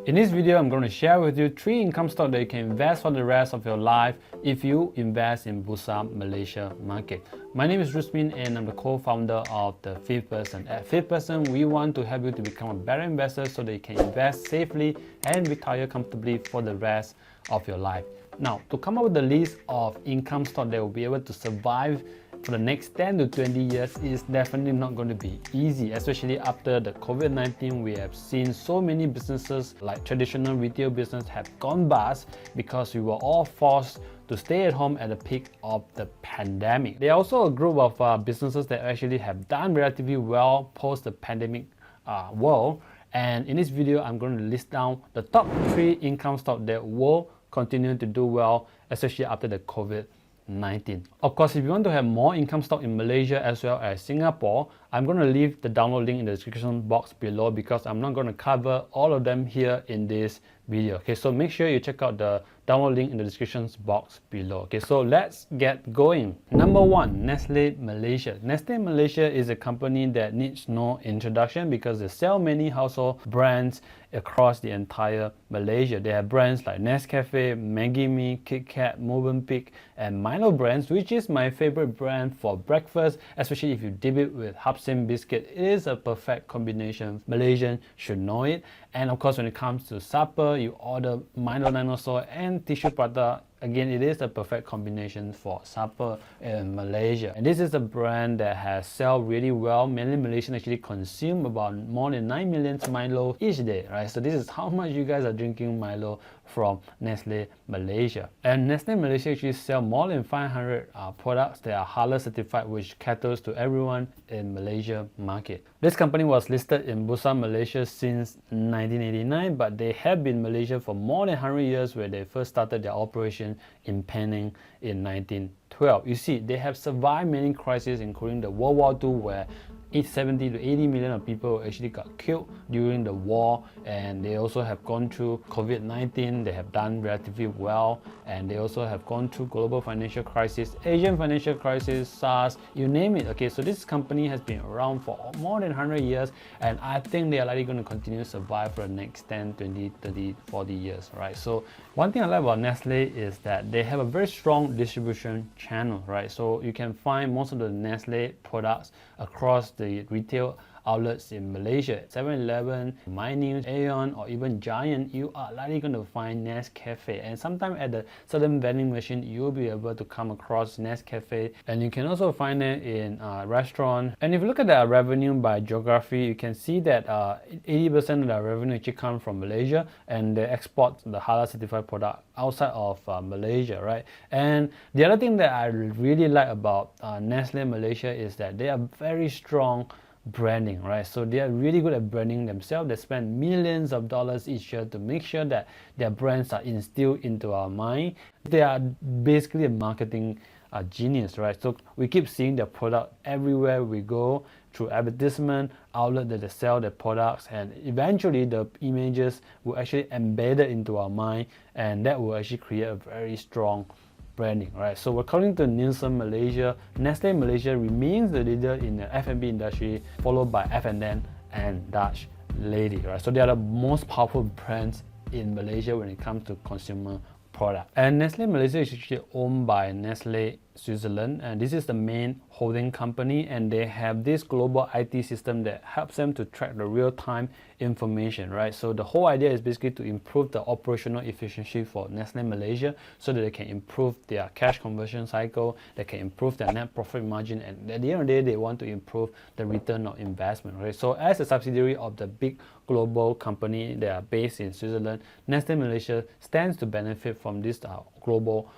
In this video, I'm going to share with you 3 income stocks that you can invest for the rest of your life if you invest in Bursa Malaysia market. My name is Rusmin and I'm the co-founder of the Fifth Person. At Fifth Person, we want to help you to become a better investor so that you can invest safely and retire comfortably for the rest of your life. Now, to come up with a list of income stocks that will be able to survive for the next 10 to 20 years is definitely not going to be easy, especially after the COVID-19. We have seen so many businesses like traditional retail business have gone bust because we were all forced to stay at home at the peak of the pandemic. There are also a group of businesses that actually have done relatively well post the pandemic world, and in this video I'm going to list down the top 3 income stocks that will continue to do well, especially after the COVID-19. Of course, if you want to have more income stock in Malaysia as well as Singapore, I'm going to leave the download link in the description box below because I'm not going to cover all of them here in this video. Okay, so make sure you check out the download link in the description box below. Okay, so let's get going. Number 1, Nestle Malaysia. Nestle Malaysia is a company that needs no introduction because they sell many household brands across the entire Malaysia. They have brands like Nescafe, Maggi Mee, Kit Kat, Movenpick, and Milo brands, which is my favorite brand for breakfast, especially if you dip it with Hapsim biscuit. It is a perfect combination. Malaysians should know it. And of course, when it comes to supper, you order Milo dinosaur and tissue prata. Again, it is a perfect combination for supper in Malaysia. And this is a brand that has sold really well. Many Malaysians actually consume about more than 9 million Milo each day, right? So this is how much you guys are drinking Milo from Nestle Malaysia. And Nestle Malaysia actually sell more than 500 products that are halal certified, which caters to everyone in Malaysia market. This company was listed in Bursa Malaysia since 1989, but they have been in Malaysia for more than 100 years, where they first started their operation in Penang in 1912. You see, they have survived many crises, including the World War II, where 70 to 80 million of people actually got killed during the war, and they also have gone through COVID-19. They have done relatively well, and they also have gone through global financial crisis, Asian financial crisis, SARS, you name it. Okay, so this company has been around for more than 100 years, and I think they are likely going to continue to survive for the next 10, 20, 30, 40 years, right? So one thing I like about Nestle is that they have a very strong distribution channel, right? So you can find most of the Nestle products across the retail outlets in Malaysia. 7-Eleven, MyNews, Aeon, or even Giant, you are likely going to find Nescafe. And sometimes at the certain vending machine, you'll be able to come across Nescafe. And you can also find it in restaurants. And if you look at the revenue by geography, you can see that 80% of the revenue actually comes from Malaysia, and they export the halal certified product outside of Malaysia, right? And the other thing that I really like about Nestle Malaysia is that they are very strong branding, right? So they are really good at branding themselves. They spend millions of dollars each year to make sure that their brands are instilled into our mind. They are basically a marketing genius, right? So we keep seeing their product everywhere we go, through advertisement, outlet that they sell their products, and eventually the images will actually embed it into our mind, and that will actually create a very strong branding, right? So according to Nielsen Malaysia, Nestle Malaysia remains the leader in the F&B industry, followed by F&N and Dutch Lady, right? So they are the most powerful brands in Malaysia when it comes to consumer product. And Nestle Malaysia is actually owned by Nestle Switzerland, and this is the main holding company, and they have this global IT system that helps them to track the real-time information, right? So the whole idea is basically to improve the operational efficiency for Nestle Malaysia so that they can improve their cash conversion cycle, they can improve their net profit margin, and at the end of the day, they want to improve the return on investment, right? So as a subsidiary of the big global company that are based in Switzerland, Nestle Malaysia stands to benefit from this global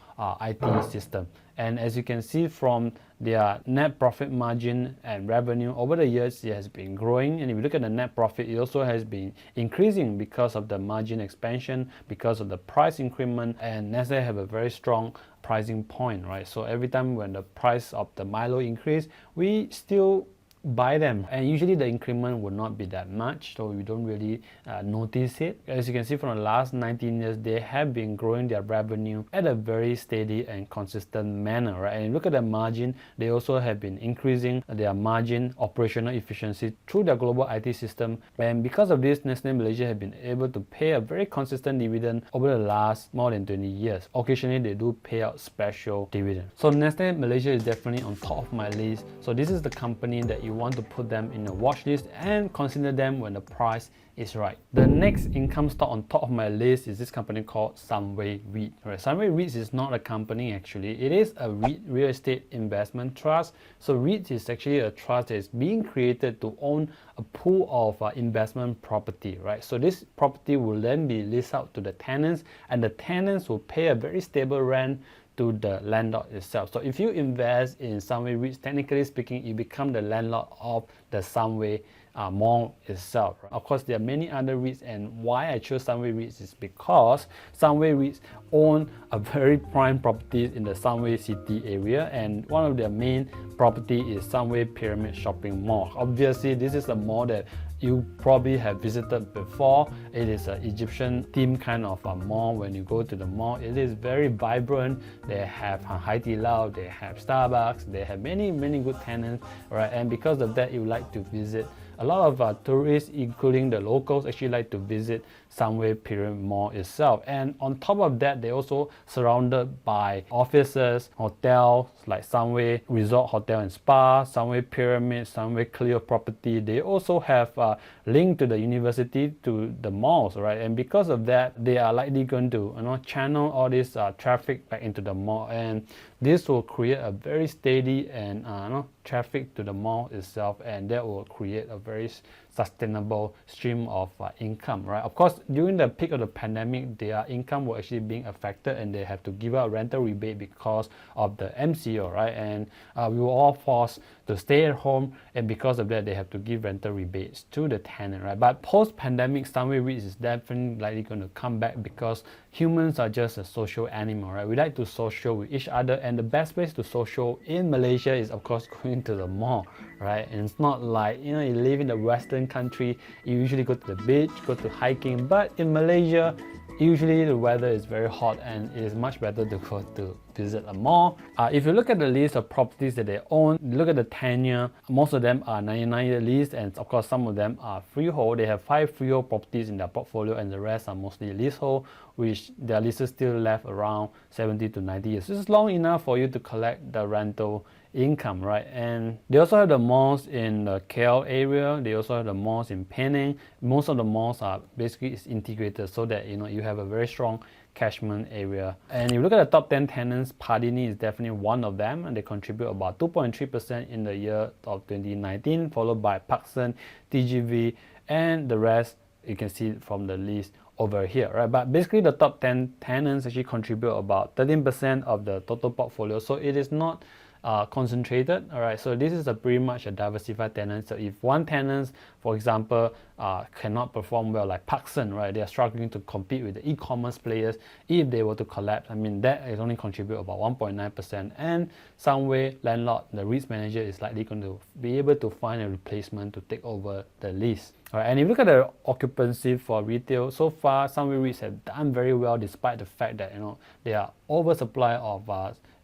IT system. And as you can see from their net profit margin and revenue over the years, it has been growing. And if you look at the net profit, it also has been increasing because of the margin expansion, because of the price increment, and Nestle have a very strong pricing point, right? So every time when the price of the Milo increase, we still buy them, and usually the increment will not be that much, so you don't really notice it. As you can see, from the last 19 years, they have been growing their revenue at a very steady and consistent manner, right? And look at the margin, they also have been increasing their margin operational efficiency through their global IT system, and because of this, Nestle Malaysia have been able to pay a very consistent dividend over the last more than 20 years. Occasionally they do pay out special dividend. So Nestle Malaysia is definitely on top of my list. So this is the company that you want to put them in your watch list and consider them when the price is right. The next income stock on top of my list is this company called Sunway REIT. Right? Sunway REIT is not a company actually. It is a REIT, real estate investment trust. So REIT is actually a trust that is being created to own a pool of investment property, right? So this property will then be leased out to the tenants, and the tenants will pay a very stable rent to the landlord itself. So if you invest in Sunway REITs, technically speaking, you become the landlord of the Sunway mall itself. Right? Of course, there are many other REITs, and why I chose Sunway REITs is because Sunway REITs own a very prime properties in the Sunway City area, and one of their main property is Sunway Pyramid Shopping Mall. Obviously, this is a mall that you probably have visited before. It is an Egyptian themed kind of a mall. When you go to the mall, it is very vibrant. They have Hai Di Lao, they have Starbucks, they have many good tenants, right? And because of that, you like to visit. A lot of tourists, including the locals, actually like to visit Sunway Pyramid Mall itself. And on top of that, they're also surrounded by offices, hotels like Sunway Resort Hotel and Spa, Sunway Pyramid, Sunway Cleo Property. They also have a link to the university, to the malls, right? And because of that, they are likely going to channel all this traffic back into the mall, and this will create a very steady and traffic to the mall itself, and that will create a very sustainable stream of income, right? Of course, during the peak of the pandemic, their income was actually being affected, and they have to give out rental rebate because of the MCO, right? And we were all forced to stay at home, and because of that, they have to give rental rebates to the tenant, right? But post-pandemic, Sunway REITs is definitely likely going to come back because humans are just a social animal, right? We like to social with each other, and the best ways to social in Malaysia is, of course, going to the mall, right? And it's not like, you live in the Western country, you usually go to the beach, go to hiking, but in Malaysia, usually the weather is very hot, and it is much better to go to visit a mall. If you look at the list of properties that they own, look at the tenure, most of them are 99-year lease, and of course some of them are freehold. They have 5 freehold properties in their portfolio, and the rest are mostly leasehold, which their leases still left around 70 to 90 years. This is long enough for you to collect the rental income, right? And they also have the malls in the KL area. They also have the malls in Penang. Most of the malls are basically integrated so that you have a very strong catchment area. And if you look at the top 10 tenants, Padini is definitely one of them, and they contribute about 2.3% in the year of 2019, followed by Parkson, TGV, and the rest you can see from the list over here, right? But basically the top 10 tenants actually contribute about 13% of the total portfolio, so it is not concentrated. All right, so this is pretty much a diversified tenant. So if one tenant, for example, cannot perform well, like Parkson, right, they are struggling to compete with the e-commerce players. If they were to collapse, that is only contribute about 1.9%. And Sunway landlord, the REITs manager, is likely going to be able to find a replacement to take over the lease. All right, and if you look at the occupancy for retail, so far Sunway REITs have done very well, despite the fact that there are oversupply of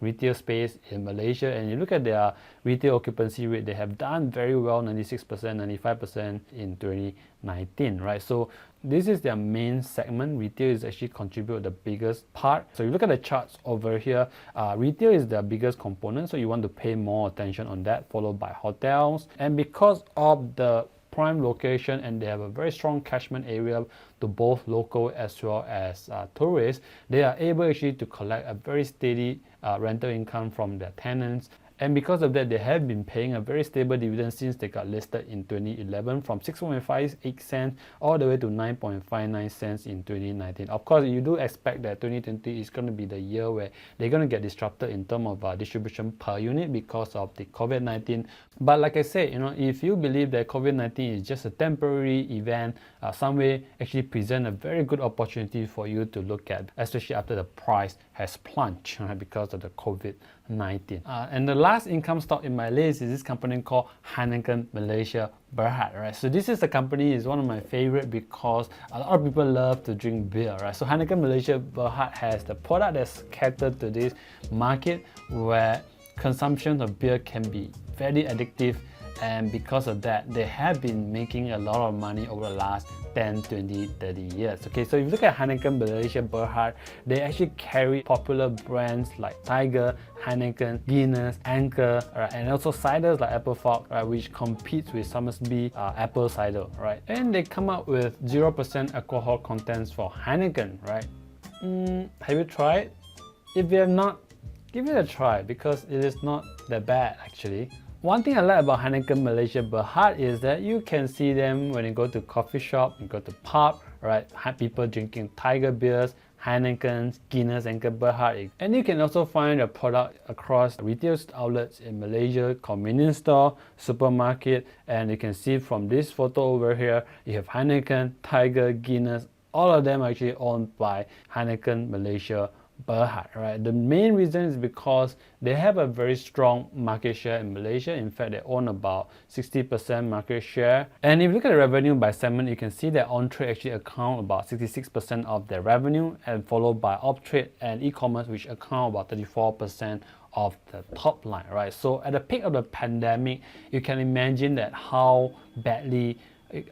retail space in Malaysia. And you look at their retail occupancy rate, they have done very well, 96%, 95% in 2019, right? So this is their main segment. Retail is actually contribute the biggest part. So you look at the charts over here, retail is the biggest component, so you want to pay more attention on that, followed by hotels. And because of the prime location, and they have a very strong catchment area to both local as well as tourists, they are able actually to collect a very steady rental income from their tenants. And because of that, they have been paying a very stable dividend since they got listed in 2011, from 6.58 cents all the way to 9.59 cents in 2019. Of course, you do expect that 2020 is going to be the year where they're going to get disrupted in terms of distribution per unit because of the COVID-19. But like I said, if you believe that COVID-19 is just a temporary event, Sunway actually present a very good opportunity for you to look at, especially after the price has plunged, right, because of the COVID-19. COVID-19. And the last income stock in my list is this company called Heineken Malaysia Berhad, right? So this is a company is one of my favorite because a lot of people love to drink beer, right? So Heineken Malaysia Berhad has the product that's catered to this market where consumption of beer can be very addictive, and because of that they have been making a lot of money over the last 10, 20, 30 years. Okay, so if you look at Heineken Malaysia Berhad, they actually carry popular brands like Tiger, Heineken, Guinness, Anchor, right, and also ciders like Apple Fog, right, which competes with Somersby apple cider, right? And they come up with 0% alcohol contents for Heineken, right? Have you tried? If you have not, give it a try because it is not that bad actually. One thing I like about Heineken Malaysia Berhad is that you can see them when you go to coffee shop, you go to pub, right? People drinking Tiger beers, Heineken, Guinness, Anchor, Berhad. And you can also find the product across retail outlets in Malaysia, convenience store, supermarket, and you can see from this photo over here, you have Heineken, Tiger, Guinness, all of them are actually owned by Heineken Malaysia Berhad, right? The main reason is because they have a very strong market share in Malaysia. In fact, they own about 60% market share. And if you look at the revenue by segment, you can see that on-trade actually account about 66% of their revenue, and followed by off-trade and e-commerce, which account about 34% of the top line, right? So at the peak of the pandemic, you can imagine that how badly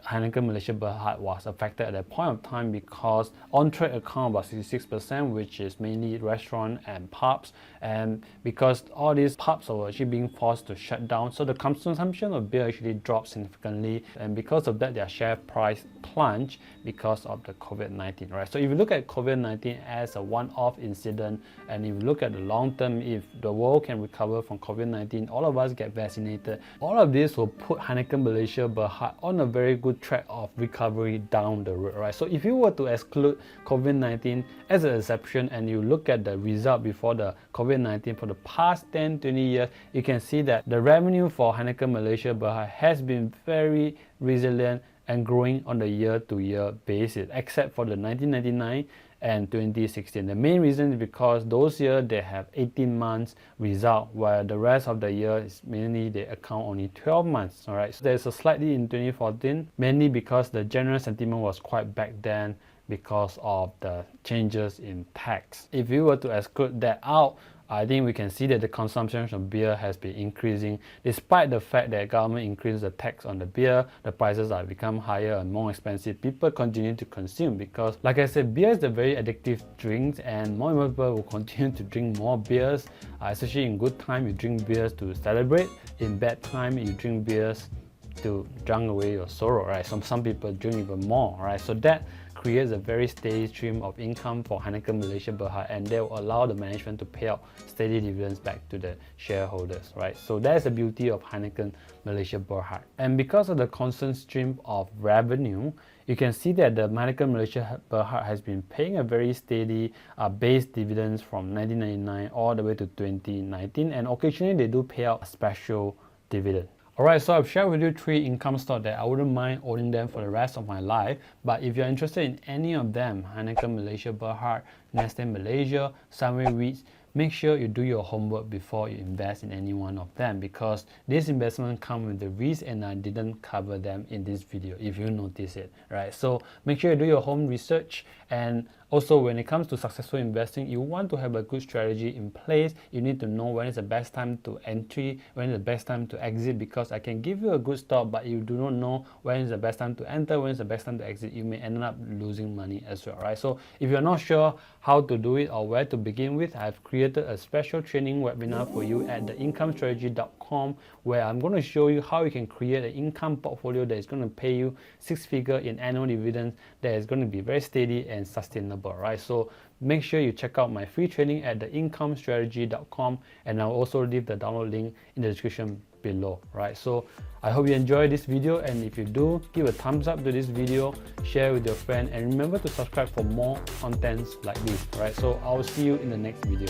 Heineken Malaysia Berhad was affected at that point of time, because on-trade account about 66%, which is mainly restaurant and pubs, and because all these pubs were actually being forced to shut down, so the consumption of beer actually dropped significantly, and because of that their share price plunged because of the COVID-19, right? So if you look at COVID-19 as a one-off incident, and if you look at the long term, if the world can recover from COVID-19, all of us get vaccinated, all of this will put Heineken Malaysia Berhad on a very good track of recovery down the road, right? So if you were to exclude COVID-19 as an exception, and you look at the result before the COVID-19 for the past 10, 20 years, you can see that the revenue for Heineken Malaysia Berhad has been very resilient and growing on the year-to-year basis, except for the 1999 and 2016. The main reason is because those years they have 18 months result, while the rest of the year is mainly they account only 12 months. All right, so there's a slightly in 2014, mainly because the general sentiment was quite back then because of the changes in tax. If you were to exclude that out, I think we can see that the consumption of beer has been increasing despite the fact that government increased the tax on the beer. The prices have become higher and more expensive. People continue to consume because, like I said, beer is a very addictive drink, and more and more people will continue to drink more beers. Especially in good time, you drink beers to celebrate. In bad time, you drink beers to drown away your sorrow, right? Some people drink even more, right? So that creates a very steady stream of income for Heineken Malaysia Berhad, and they will allow the management to pay out steady dividends back to the shareholders, right? So that's the beauty of Heineken Malaysia Berhad. And because of the constant stream of revenue, you can see that the Heineken Malaysia Berhad has been paying a very steady base dividends from 1999 all the way to 2019, and occasionally they do pay out a special dividend. Alright, so I've shared with you 3 income stocks that I wouldn't mind owning them for the rest of my life. But if you're interested in any of them, Heineken Malaysia Berhad, Nestle Malaysia, Sunway REITs, make sure you do your homework before you invest in any one of them, because this investment come with the REITs and I didn't cover them in this video, if you notice it, right? So make sure you do your home research, and also when it comes to successful investing, you want to have a good strategy in place. You need to know when is the best time to entry, when is the best time to exit, because I can give you a good stock, but you do not know when is the best time to enter, when is the best time to exit, you may end up losing money as well, right? So if you're not sure how to do it or where to begin with, I've created a special training webinar for you at theincomestrategy.com, where I'm going to show you how you can create an income portfolio that is going to pay you 6-figure in annual dividends, that is going to be very steady and sustainable, right? So make sure you check out my free training at theincomestrategy.com, and I'll also leave the download link in the description below, right? So I hope you enjoyed this video, and if you do, give a thumbs up to this video, share with your friend, and remember to subscribe for more contents like this, right? So I'll see you in the next video.